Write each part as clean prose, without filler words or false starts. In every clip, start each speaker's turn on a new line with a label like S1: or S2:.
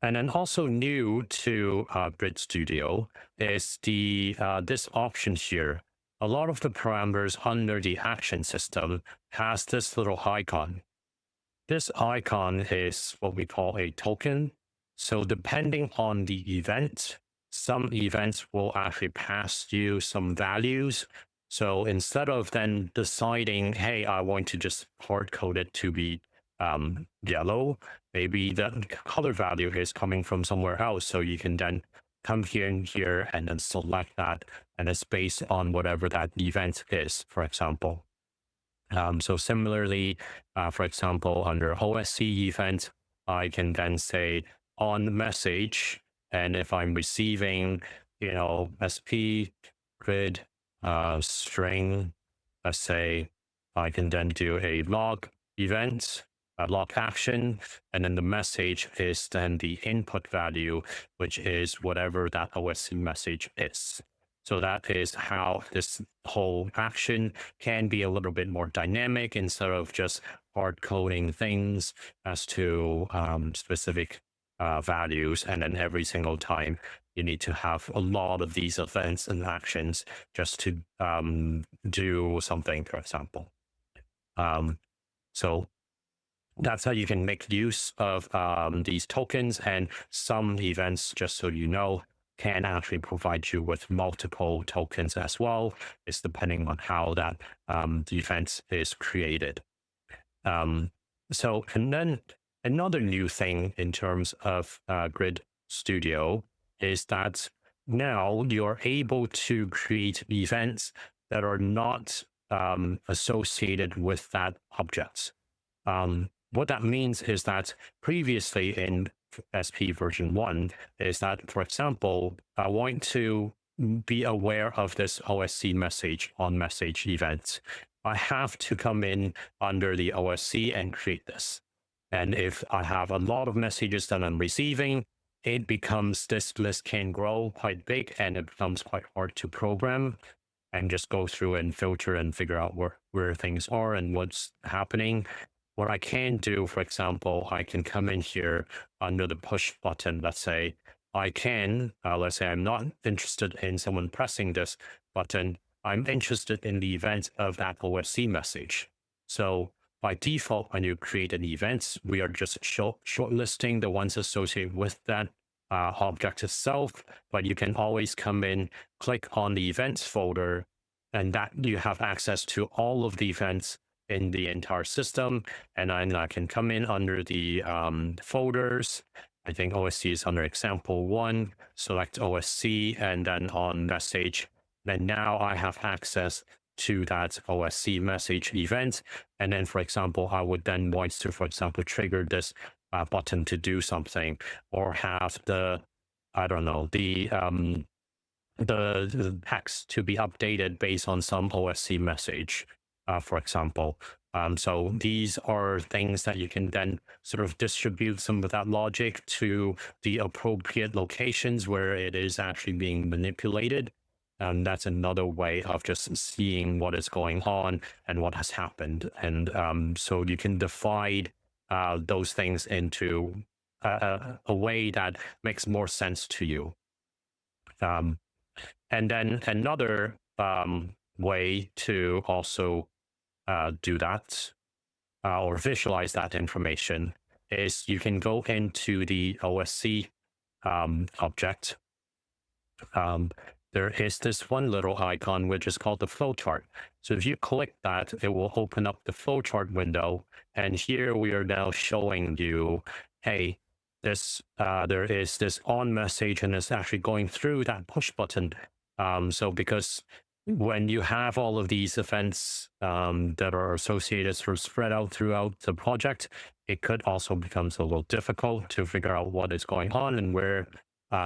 S1: And then also new to Grid Studio is the this option here. A lot of the parameters under the action system has this little icon. This icon is what we call a token. So depending on the event, some events will actually pass you some values. So instead of then deciding, hey, I want to just hard code it to be yellow, maybe the color value is coming from somewhere else. So you can then come here and here and then select that. And it's based on whatever that event is, for example. So similarly, for example, under OSC event, I can then say on message, and if I'm receiving, SP grid string, let's say, I can then do a log event, a log action, and then the message is then the input value, which is whatever that OSC message is. So that is how this whole action can be a little bit more dynamic instead of just hard coding things as to specific values. And then every single time you need to have a lot of these events and actions just to do something, for example. So that's how you can make use of these tokens, and some events, just so you know, can actually provide you with multiple tokens as well. It's depending on how that event is created. And then another new thing in terms of Grid Studio is that now you're able to create events that are not associated with that object. What that means is that previously in SP version 1 is that, for example, I want to be aware of this OSC message on message event. I have to come in under the OSC and create this. And if I have a lot of messages that I'm receiving, it becomes, this list can grow quite big and it becomes quite hard to program and just go through and filter and figure out where things are and what's happening. What I can do, for example, I can come in here under the push button. Let's say I can, let's say I'm not interested in someone pressing this button. I'm interested in the event of that OSC message. So by default, when you create an event, we are just shortlisting the ones associated with that object itself, but you can always come in, click on the events folder, and that you have access to all of the events in the entire system. And then I can come in under the folders. I think OSC is under example 1, select OSC, and then on message. Then now I have access to that OSC message event. And then, for example, I would then want to, for example, trigger this button to do something, or have the, I don't know, the text to be updated based on some OSC message. For example. So these are things that you can then sort of distribute some of that logic to the appropriate locations where it is actually being manipulated. And that's another way of just seeing what is going on and what has happened. And so you can divide those things into a way that makes more sense to you. And then another way to also do that or visualize that information is you can go into the OSC object. There is this one little icon which is called the flowchart. So if you click that, it will open up the flowchart window, and here we are now showing you, hey, this there is this on message and it's actually going through that push button. So because when you have all of these events that are associated or spread out throughout the project, it could also become a little difficult to figure out what is going on and where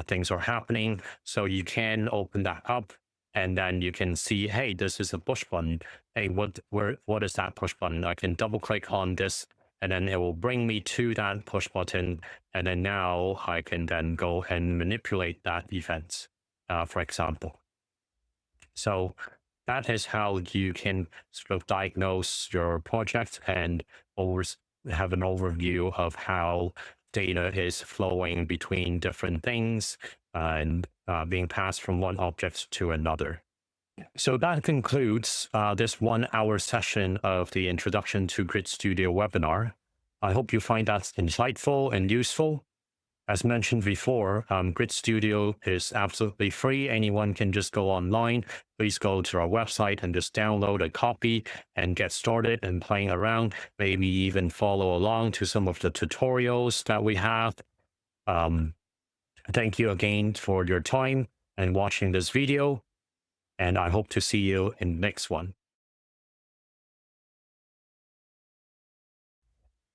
S1: things are happening. So you can open that up, and then you can see, hey, this is a push button. Hey, what is that push button? I can double click on this, and then it will bring me to that push button. And then now I can then go and manipulate that event, for example. So that is how you can sort of diagnose your project and always have an overview of how data is flowing between different things and being passed from one object to another. So that concludes this 1 hour session of the Introduction to Grid Studio webinar. I hope you find that insightful and useful. As mentioned before, Grid Studio is absolutely free. Anyone can just go online. Please go to our website and just download a copy and get started and playing around. Maybe even follow along to some of the tutorials that we have. Thank you again for your time and watching this video. And I hope to see you in the next one.